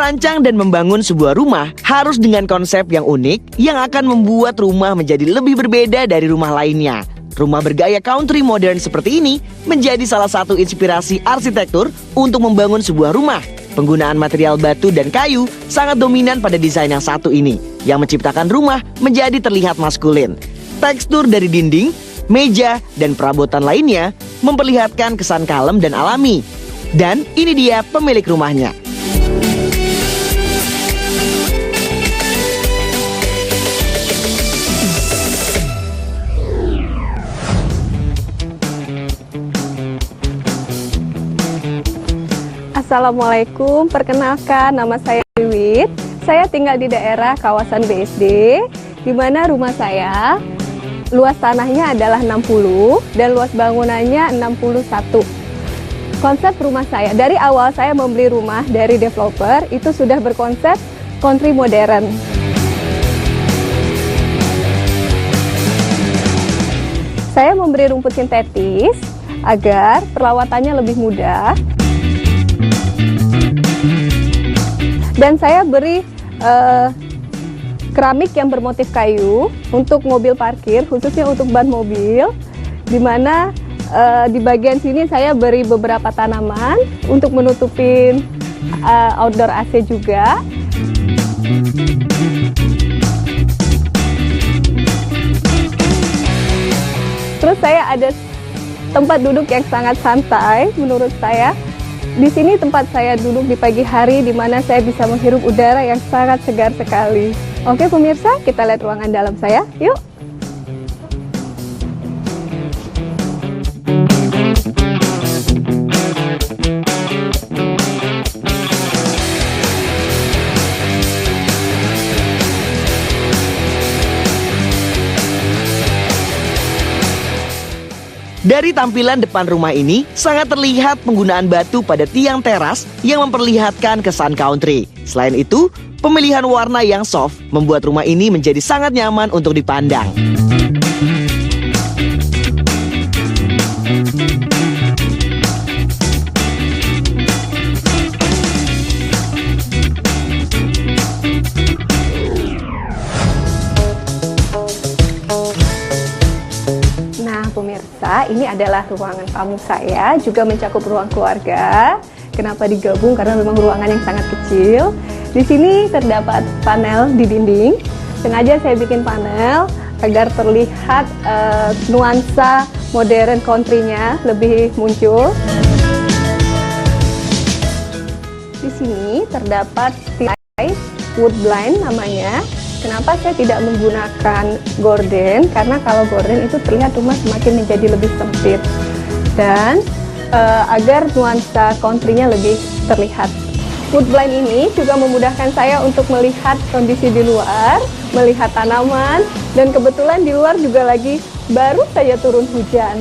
Merancang dan membangun sebuah rumah harus dengan konsep yang unik yang akan membuat rumah menjadi lebih berbeda dari rumah lainnya. Rumah bergaya country modern seperti ini menjadi salah satu inspirasi arsitektur untuk membangun sebuah rumah. Penggunaan material batu dan kayu sangat dominan pada desain yang satu ini, yang menciptakan rumah menjadi terlihat maskulin. Tekstur dari dinding, meja, dan perabotan lainnya memperlihatkan kesan kalem dan alami. Dan ini dia pemilik rumahnya. Assalamualaikum, perkenalkan nama saya Wiwit. Saya tinggal di daerah kawasan BSD, di mana rumah saya luas tanahnya adalah 60 dan luas bangunannya 61. Konsep rumah saya, dari awal saya membeli rumah dari developer, itu sudah berkonsep country modern. Saya memberi rumput sintetis agar perawatannya lebih mudah. Dan saya beri keramik yang bermotif kayu untuk mobil parkir, khususnya untuk ban mobil, di mana di bagian sini saya beri beberapa tanaman untuk menutupin outdoor AC juga. Terus saya ada tempat duduk yang sangat santai menurut saya. Di sini tempat saya duduk di pagi hari, di mana saya bisa menghirup udara yang sangat segar sekali. Oke pemirsa, kita lihat ruangan dalam saya, yuk. Dari tampilan depan rumah ini, sangat terlihat penggunaan batu pada tiang teras yang memperlihatkan kesan country. Selain itu, pemilihan warna yang soft membuat rumah ini menjadi sangat nyaman untuk dipandang. Pemirsa, ini adalah ruangan tamu saya, juga mencakup ruang keluarga. Kenapa digabung? Karena memang ruangan yang sangat kecil. Di sini terdapat panel di dinding. Sengaja saya bikin panel agar terlihat nuansa modern country-nya lebih muncul. Di sini terdapat tirai wood blind namanya. Kenapa saya tidak menggunakan gorden? Karena kalau gorden itu terlihat rumah semakin menjadi lebih sempit. Dan agar nuansa country-nya lebih terlihat. Wood blind ini juga memudahkan saya untuk melihat kondisi di luar, melihat tanaman, dan kebetulan di luar juga lagi baru saja turun hujan.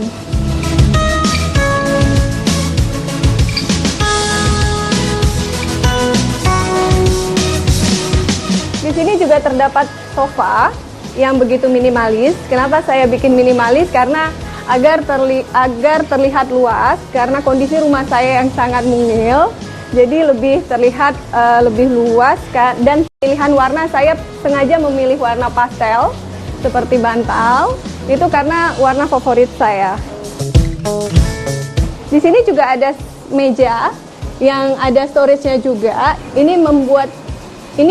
Di sini juga terdapat sofa yang begitu minimalis. Kenapa saya bikin minimalis? Karena agar terlihat luas, karena kondisi rumah saya yang sangat mungil, jadi lebih terlihat lebih luas. Dan pilihan warna, saya sengaja memilih warna pastel seperti bantal, itu karena warna favorit saya. Di sini juga ada meja yang ada storage-nya juga. Ini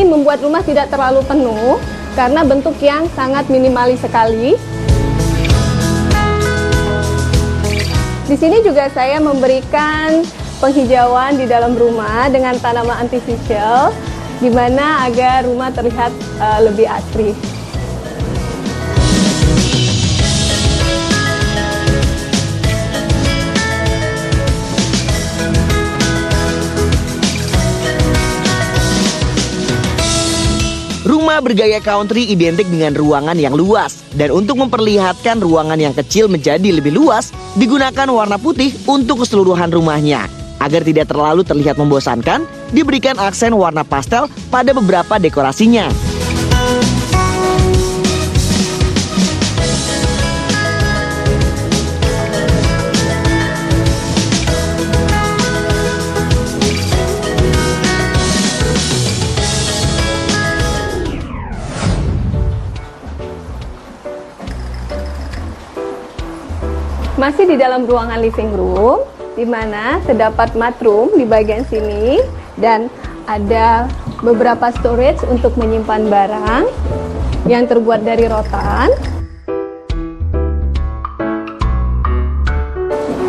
membuat rumah tidak terlalu penuh karena bentuk yang sangat minimalis sekali. Di sini juga saya memberikan penghijauan di dalam rumah dengan tanaman artificial, di mana agar rumah terlihat lebih asri. Rumah bergaya country identik dengan ruangan yang luas. Dan untuk memperlihatkan ruangan yang kecil menjadi lebih luas, digunakan warna putih untuk keseluruhan rumahnya. Agar tidak terlalu terlihat membosankan, diberikan aksen warna pastel pada beberapa dekorasinya. Masih di dalam ruangan living room, di mana terdapat mudroom di bagian sini dan ada beberapa storage untuk menyimpan barang yang terbuat dari rotan.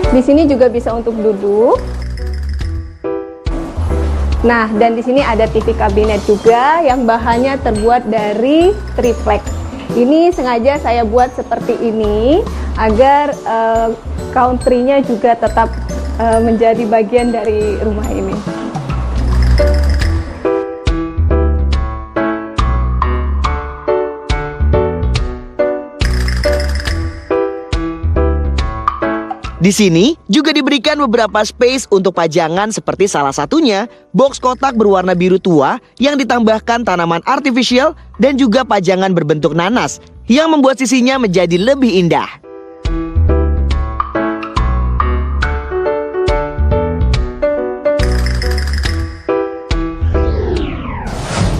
Di sini juga bisa untuk duduk. Nah, dan di sini ada TV kabinet juga yang bahannya terbuat dari triplek. Ini sengaja saya buat seperti ini agar country-nya juga tetap menjadi bagian dari rumah ini. Di sini juga diberikan beberapa space untuk pajangan seperti salah satunya box kotak berwarna biru tua yang ditambahkan tanaman artificial dan juga pajangan berbentuk nanas yang membuat sisinya menjadi lebih indah.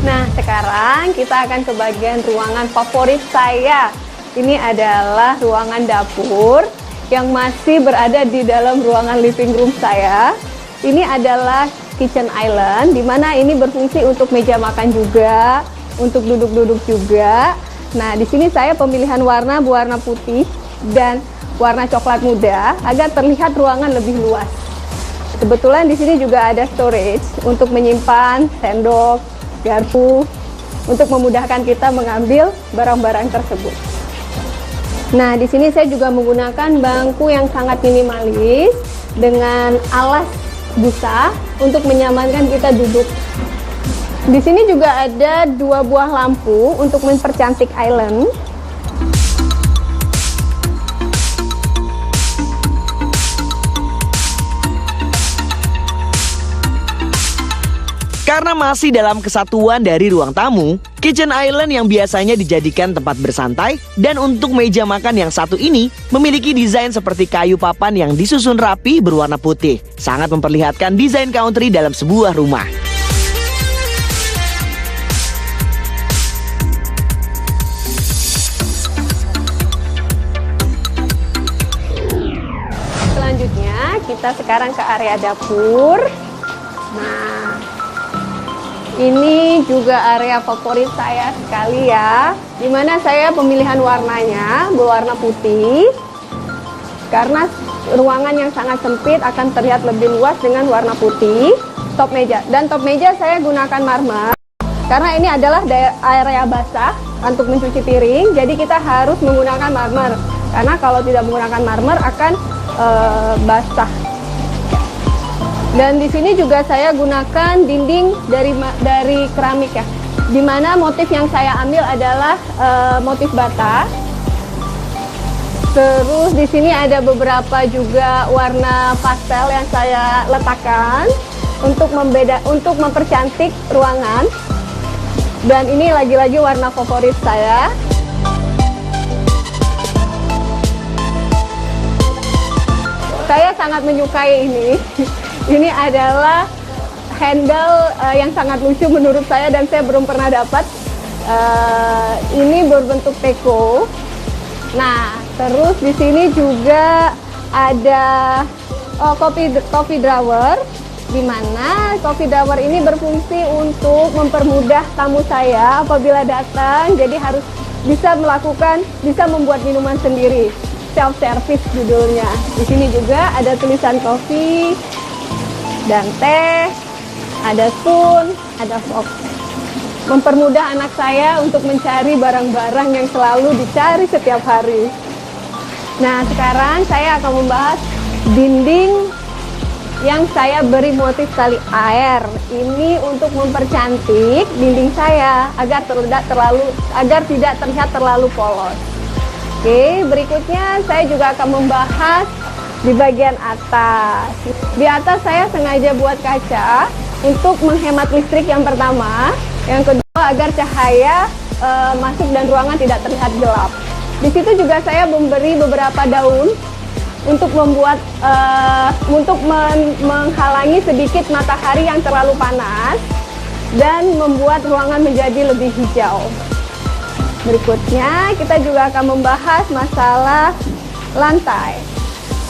Nah, sekarang kita akan ke bagian ruangan favorit saya. Ini adalah ruangan dapur yang masih berada di dalam ruangan living room saya. Ini adalah kitchen island, di mana ini berfungsi untuk meja makan juga, untuk duduk-duduk juga. Nah, di sini saya pemilihan warna berwarna putih dan warna coklat muda agar terlihat ruangan lebih luas. Kebetulan di sini juga ada storage untuk menyimpan sendok, garpu, untuk memudahkan kita mengambil barang-barang tersebut. Nah, di sini saya juga menggunakan bangku yang sangat minimalis dengan alas busa untuk menyamankan kita duduk. Di sini juga ada 2 buah lampu untuk mempercantik island. Karena masih dalam kesatuan dari ruang tamu, kitchen island yang biasanya dijadikan tempat bersantai dan untuk meja makan yang satu ini memiliki desain seperti kayu papan yang disusun rapi berwarna putih. Sangat memperlihatkan desain country dalam sebuah rumah. Selanjutnya kita sekarang ke area dapur. Nah, ini juga area favorit saya sekali ya, dimana saya pemilihan warnanya berwarna putih karena ruangan yang sangat sempit akan terlihat lebih luas dengan warna putih. Top meja, dan top meja saya gunakan marmer karena ini adalah area basah untuk mencuci piring, jadi kita harus menggunakan marmer karena kalau tidak menggunakan marmer akan basah. Dan di sini juga saya gunakan dinding dari keramik ya, dimana motif yang saya ambil adalah motif bata. Terus di sini ada beberapa juga warna pastel yang saya letakkan untuk mempercantik ruangan. Dan ini lagi-lagi warna favorit saya. Saya sangat menyukai ini. Ini adalah handle yang sangat lucu menurut saya dan saya belum pernah dapat. Ini berbentuk teko. Nah, terus di sini juga ada coffee drawer, di mana coffee drawer ini berfungsi untuk mempermudah tamu saya apabila datang. Jadi harus bisa membuat minuman sendiri. Self service judulnya. Di sini juga ada tulisan kopi dan teh, ada spoon, ada fork. Mempermudah anak saya untuk mencari barang-barang yang selalu dicari setiap hari. Nah, sekarang saya akan membahas dinding yang saya beri motif tali air. Ini untuk mempercantik dinding saya agar tidak terlihat terlalu polos. Oke, berikutnya saya juga akan membahas di bagian atas. Di atas saya sengaja buat kaca untuk menghemat listrik yang pertama. Yang kedua agar cahaya masuk dan ruangan tidak terlihat gelap. Di situ juga saya memberi beberapa daun untuk menghalangi sedikit matahari yang terlalu panas dan membuat ruangan menjadi lebih hijau. Berikutnya kita juga akan membahas masalah lantai.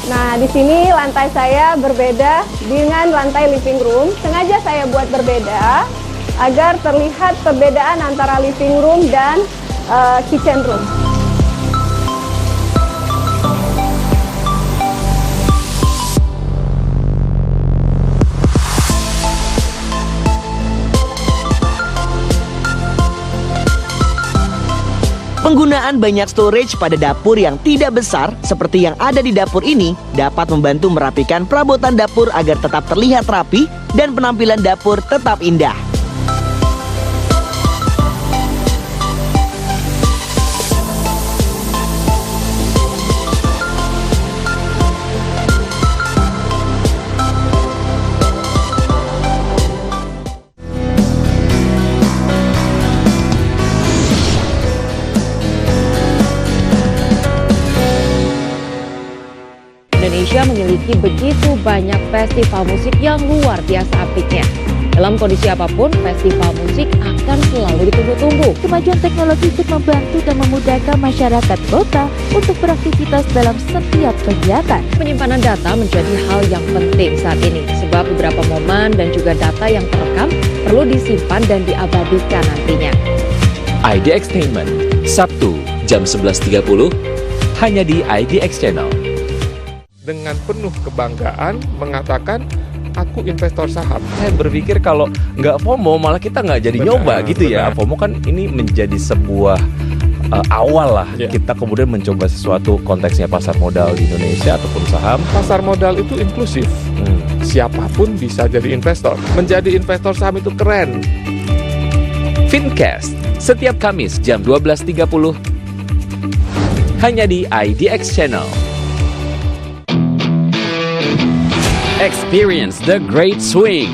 Nah, di sini lantai saya berbeda dengan lantai living room. Sengaja saya buat berbeda agar terlihat perbedaan antara living room dan kitchen room. Penggunaan banyak storage pada dapur yang tidak besar seperti yang ada di dapur ini dapat membantu merapikan perabotan dapur agar tetap terlihat rapi dan penampilan dapur tetap indah. Indonesia memiliki begitu banyak festival musik yang luar biasa apiknya. Dalam kondisi apapun, festival musik akan selalu ditunggu-tunggu. Kemajuan teknologi ikut membantu dan memudahkan masyarakat kota untuk beraktivitas dalam setiap kegiatan. Penyimpanan data menjadi hal yang penting saat ini, sebab beberapa momen dan juga data yang terekam perlu disimpan dan diabadikan nantinya. IDX Entertainment, Sabtu jam 11.30, hanya di IDX Channel. Dengan penuh kebanggaan mengatakan aku investor saham. Saya berpikir kalau nggak FOMO malah kita nggak jadi nyoba gitu ya. FOMO kan ini menjadi sebuah awal lah kita kemudian mencoba sesuatu konteksnya pasar modal di Indonesia ataupun saham. Pasar modal itu inklusif. Siapapun bisa jadi investor. Menjadi investor saham itu keren. Fincast setiap Kamis jam 12.30 hanya di IDX Channel. Experience the great swing.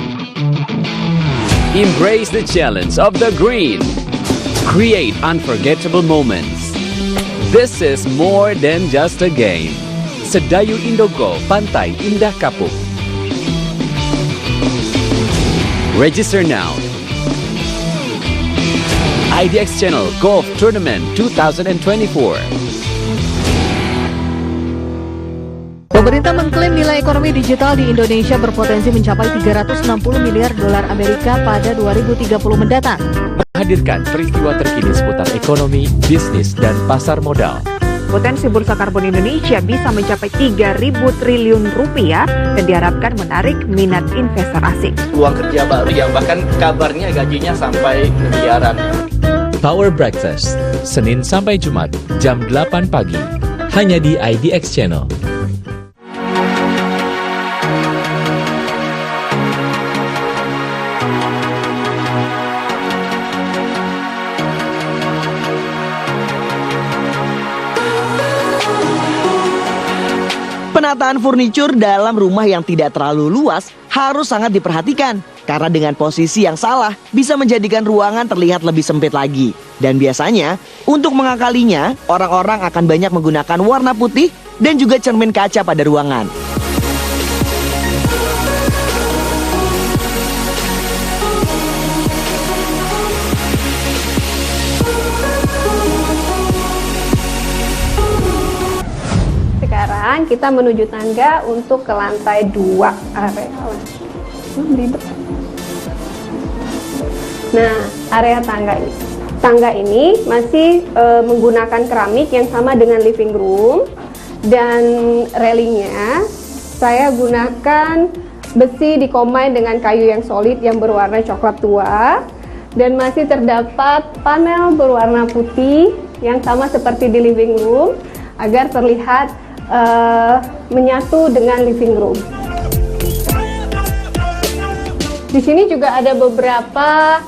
Embrace the challenge of the green. Create unforgettable moments. This is more than just a game. Sedayu Indogo Pantai Indah Kapuk. Register now. IDX Channel Golf Tournament 2024. Pemerintah mengklaim nilai ekonomi digital di Indonesia berpotensi mencapai 360 miliar dolar Amerika pada 2030 mendatang. Menghadirkan peristiwa terkini seputar ekonomi, bisnis, dan pasar modal. Potensi bursa karbon Indonesia bisa mencapai 3.000 triliun rupiah dan diharapkan menarik minat investor asing. Peluang kerja baru yang bahkan kabarnya gajinya sampai miliaran. Power Breakfast, Senin sampai Jumat, jam 8 pagi, hanya di IDX Channel. Penataan furnitur dalam rumah yang tidak terlalu luas harus sangat diperhatikan karena dengan posisi yang salah bisa menjadikan ruangan terlihat lebih sempit lagi. Dan biasanya untuk mengakalinya orang-orang akan banyak menggunakan warna putih dan juga cermin kaca pada ruangan. Sekarang kita menuju tangga untuk ke lantai 2 area. Nah, area tangga ini masih menggunakan keramik yang sama dengan living room, dan railingnya saya gunakan besi dikombin dengan kayu yang solid yang berwarna coklat tua, dan masih terdapat panel berwarna putih yang sama seperti di living room agar terlihat menyatu dengan living room. Di sini juga ada beberapa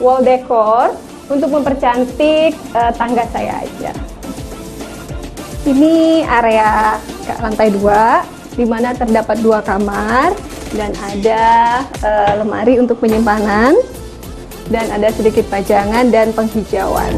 wall decor untuk mempercantik tangga saya aja. Ini area lantai 2 di mana terdapat 2 kamar dan ada lemari untuk penyimpanan dan ada sedikit pajangan dan penghijauan.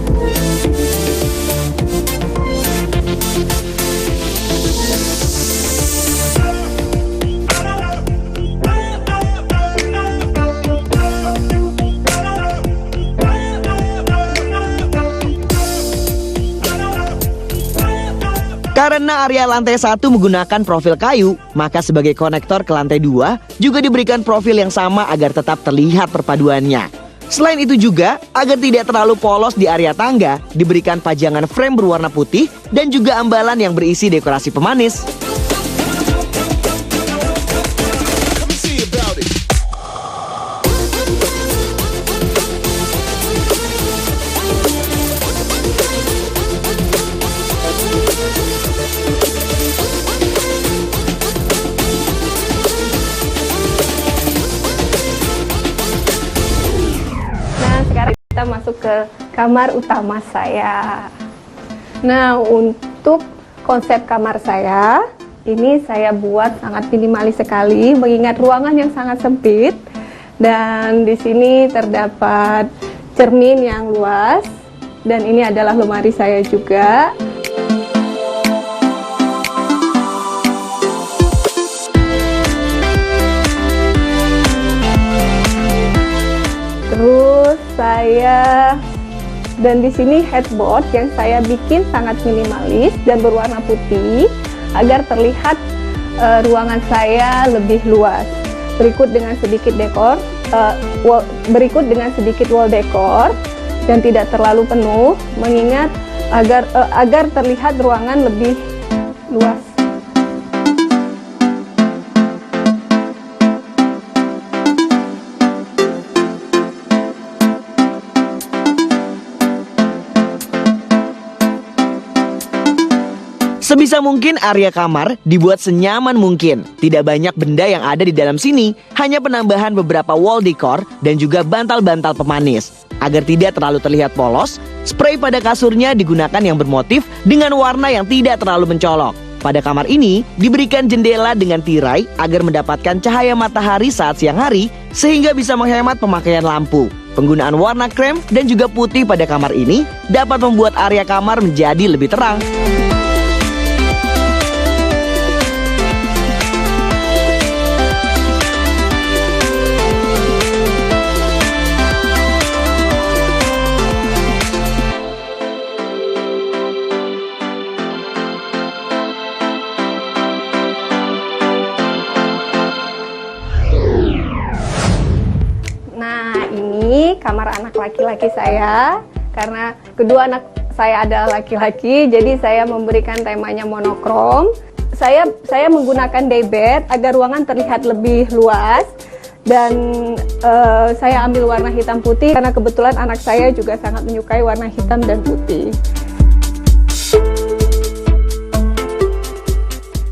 Karena area lantai 1 menggunakan profil kayu, maka sebagai konektor ke lantai 2 juga diberikan profil yang sama agar tetap terlihat perpaduannya. Selain itu juga, agar tidak terlalu polos di area tangga, diberikan pajangan frame berwarna putih dan juga ambalan yang berisi dekorasi pemanis. Kita masuk ke kamar utama saya. Nah, untuk konsep kamar saya, ini saya buat sangat minimalis sekali, mengingat ruangan yang sangat sempit. Dan di sini terdapat cermin yang luas, dan ini adalah lemari saya juga. Terus dan di sini headboard yang saya bikin sangat minimalis dan berwarna putih agar terlihat ruangan saya lebih luas. Berikut dengan sedikit wall decor dan tidak terlalu penuh, mengingat agar terlihat ruangan lebih luas. Sebisa mungkin area kamar dibuat senyaman mungkin. Tidak banyak benda yang ada di dalam sini, hanya penambahan beberapa wall decor dan juga bantal-bantal pemanis. Agar tidak terlalu terlihat polos, spray pada kasurnya digunakan yang bermotif dengan warna yang tidak terlalu mencolok. Pada kamar ini diberikan jendela dengan tirai agar mendapatkan cahaya matahari saat siang hari sehingga bisa menghemat pemakaian lampu. Penggunaan warna krem dan juga putih pada kamar ini dapat membuat area kamar menjadi lebih terang. Kamar anak laki-laki saya, karena kedua anak saya adalah laki-laki, jadi saya memberikan temanya monokrom. Saya menggunakan day bed agar ruangan terlihat lebih luas, dan saya ambil warna hitam putih karena kebetulan anak saya juga sangat menyukai warna hitam dan putih.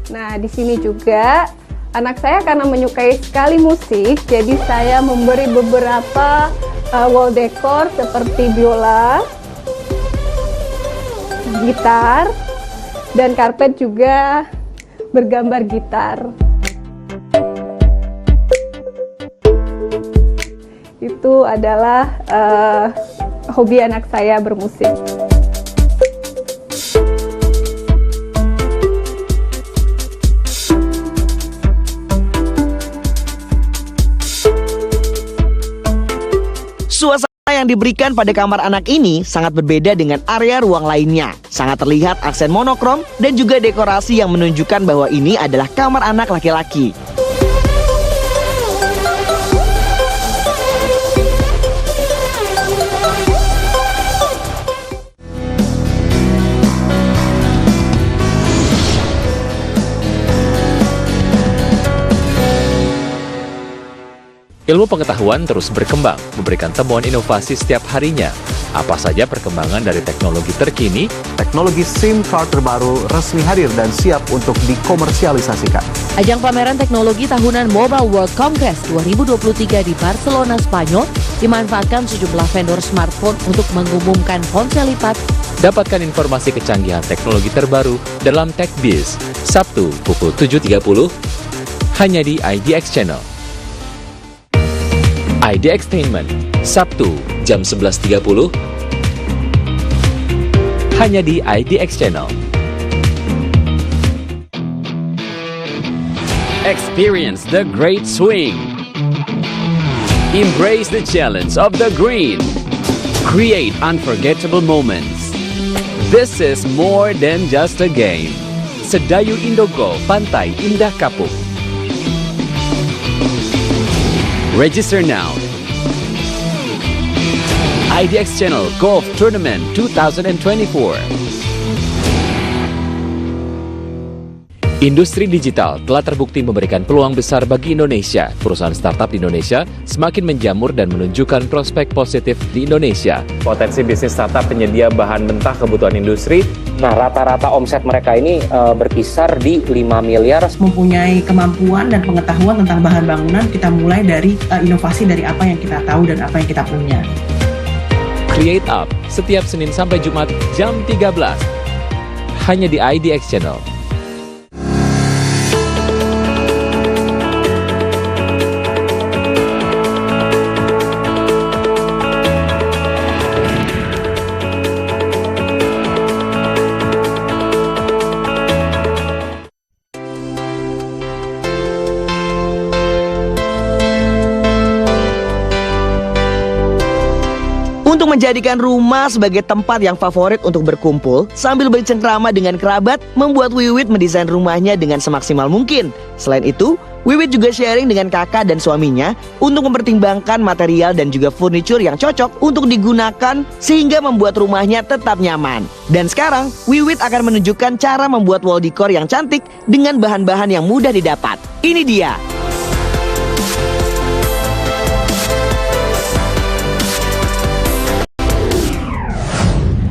Nah, di sini juga anak saya karena menyukai sekali musik, jadi saya memberi beberapa wall decor seperti biola, gitar, dan karpet juga bergambar gitar. Itu adalah hobi anak saya bermusik. Suasana yang diberikan pada kamar anak ini sangat berbeda dengan area ruang lainnya. Sangat terlihat aksen monokrom dan juga dekorasi yang menunjukkan bahwa ini adalah kamar anak laki-laki. Ilmu pengetahuan terus berkembang, memberikan temuan inovasi setiap harinya. Apa saja perkembangan dari teknologi terkini? Teknologi SIM card terbaru resmi hadir dan siap untuk dikomersialisasikan. Ajang pameran teknologi tahunan Mobile World Congress 2023 di Barcelona, Spanyol dimanfaatkan sejumlah vendor smartphone untuk mengumumkan ponsel lipat. Dapatkan informasi kecanggihan teknologi terbaru dalam TechBiz, Sabtu pukul 7.30, hanya di IDX Channel. IDXtainment, Sabtu jam 11.30, hanya di IDX Channel. Experience the great swing. Embrace the challenge of the green. Create unforgettable moments. This is more than just a game. Sedayu Indogo, Pantai Indah Kapuk. Register now. IDX Channel Golf Tournament 2024. Industri digital telah terbukti memberikan peluang besar bagi Indonesia. Perusahaan startup di Indonesia semakin menjamur dan menunjukkan prospek positif di Indonesia. Potensi bisnis startup penyedia bahan mentah kebutuhan industri. Nah, rata-rata omset mereka ini berkisar di 5 miliar. Mempunyai kemampuan dan pengetahuan tentang bahan bangunan, kita mulai dari inovasi dari apa yang kita tahu dan apa yang kita punya. Create Up setiap Senin sampai Jumat jam 13. Hanya di IDX Channel. Untuk menjadikan rumah sebagai tempat yang favorit untuk berkumpul sambil bercengkrama dengan kerabat, membuat Wiwit mendesain rumahnya dengan semaksimal mungkin. Selain itu, Wiwit juga sharing dengan kakak dan suaminya untuk mempertimbangkan material dan juga furniture yang cocok untuk digunakan sehingga membuat rumahnya tetap nyaman. Dan sekarang, Wiwit akan menunjukkan cara membuat wall decor yang cantik dengan bahan-bahan yang mudah didapat. Ini dia.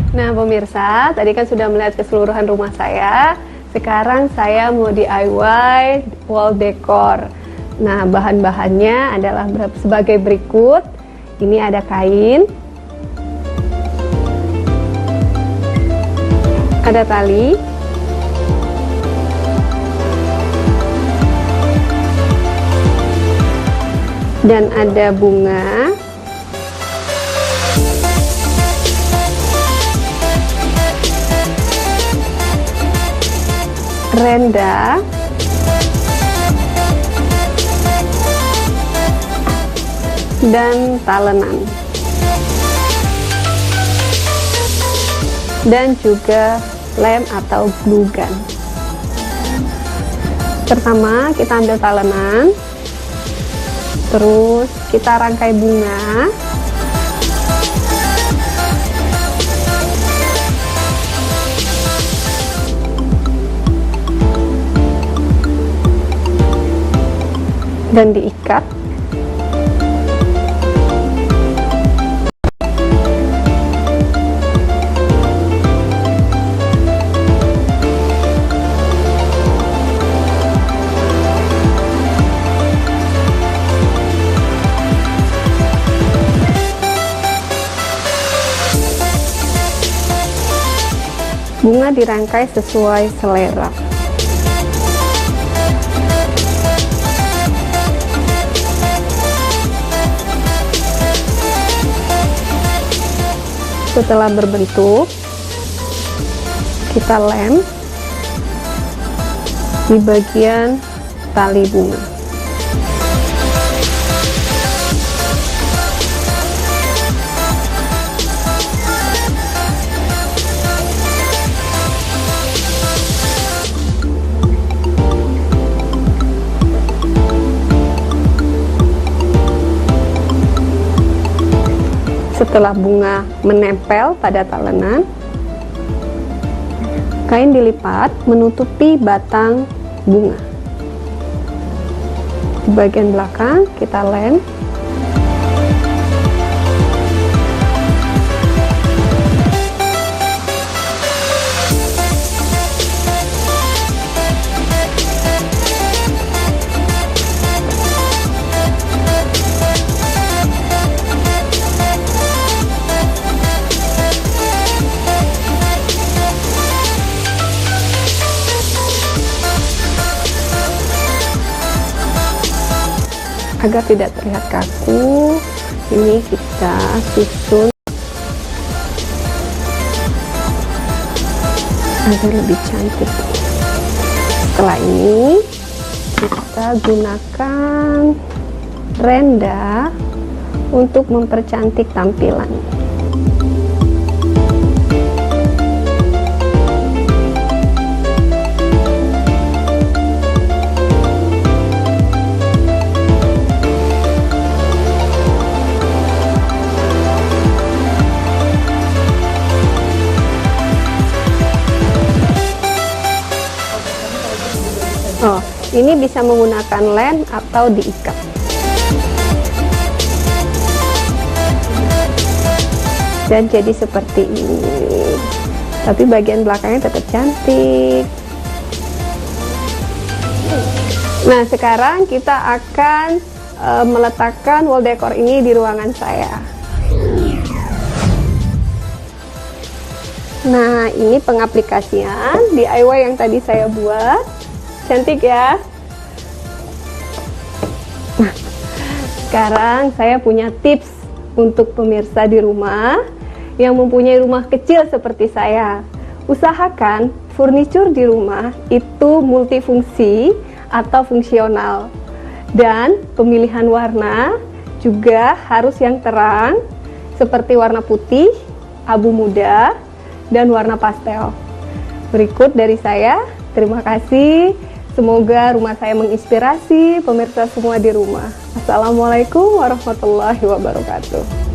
Nah pemirsa, tadi kan sudah melihat keseluruhan rumah saya. Sekarang saya mau DIY wall decor. Nah bahan-bahannya adalah sebagai berikut. Ini ada kain, ada tali, dan ada bunga, renda, dan talenan, dan juga lem atau glue gun. Pertama kita ambil talenan, terus kita rangkai bunga, dan diikat. Bunga dirangkai sesuai selera. Setelah berbentuk, kita lem di bagian tali bunga. Setelah bunga menempel pada talenan, kain dilipat menutupi batang bunga. Di bagian belakang kita lem. Agar tidak terlihat kaku, ini kita susun agar lebih cantik. Setelah ini kita gunakan renda untuk mempercantik tampilan. Ini bisa menggunakan lem atau diikat. Dan jadi seperti ini. Tapi bagian belakangnya tetap cantik. Nah, sekarang kita akan meletakkan wall decor ini di ruangan saya. Nah, ini pengaplikasian DIY yang tadi saya buat. Cantik ya. Nah, sekarang saya punya tips untuk pemirsa di rumah yang mempunyai rumah kecil seperti saya. Usahakan furniture di rumah itu multifungsi atau fungsional. Dan pemilihan warna juga harus yang terang, seperti warna putih, abu muda, dan warna pastel. Berikut dari saya, terima kasih. Semoga rumah saya menginspirasi pemirsa semua di rumah. Assalamualaikum warahmatullahi wabarakatuh.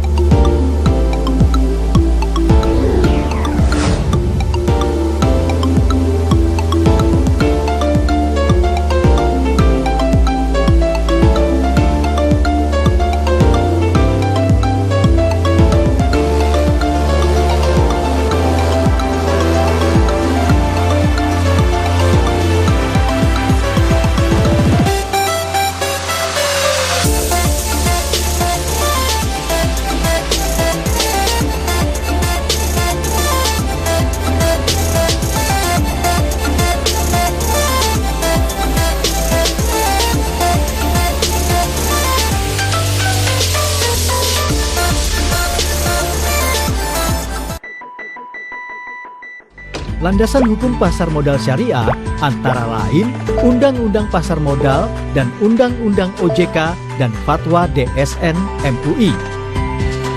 Landasan hukum pasar modal syariah antara lain Undang-Undang Pasar Modal dan Undang-Undang OJK dan Fatwa DSN MUI.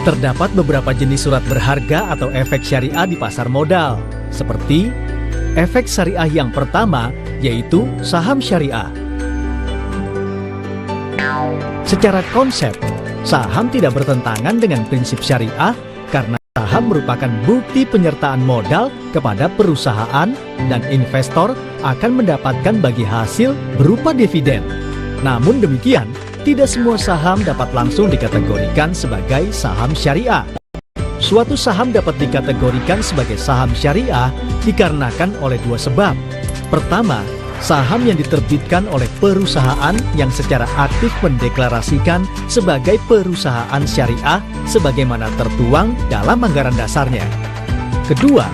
Terdapat beberapa jenis surat berharga atau efek syariah di pasar modal, seperti efek syariah yang pertama yaitu saham syariah. Secara konsep, saham tidak bertentangan dengan prinsip syariah karena saham merupakan bukti penyertaan modal kepada perusahaan dan investor akan mendapatkan bagi hasil berupa dividen. Namun demikian, tidak semua saham dapat langsung dikategorikan sebagai saham syariah. Suatu saham dapat dikategorikan sebagai saham syariah dikarenakan oleh dua sebab. Pertama, saham yang diterbitkan oleh perusahaan yang secara aktif mendeklarasikan sebagai perusahaan syariah sebagaimana tertuang dalam anggaran dasarnya. Kedua,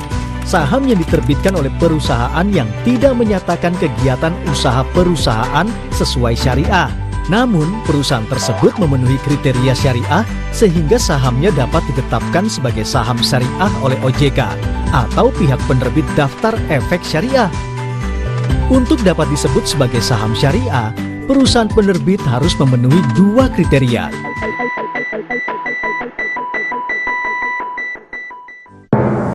saham yang diterbitkan oleh perusahaan yang tidak menyatakan kegiatan usaha perusahaan sesuai syariah. Namun, perusahaan tersebut memenuhi kriteria syariah sehingga sahamnya dapat ditetapkan sebagai saham syariah oleh OJK atau pihak penerbit daftar efek syariah. Untuk dapat disebut sebagai saham syariah, perusahaan penerbit harus memenuhi dua kriteria.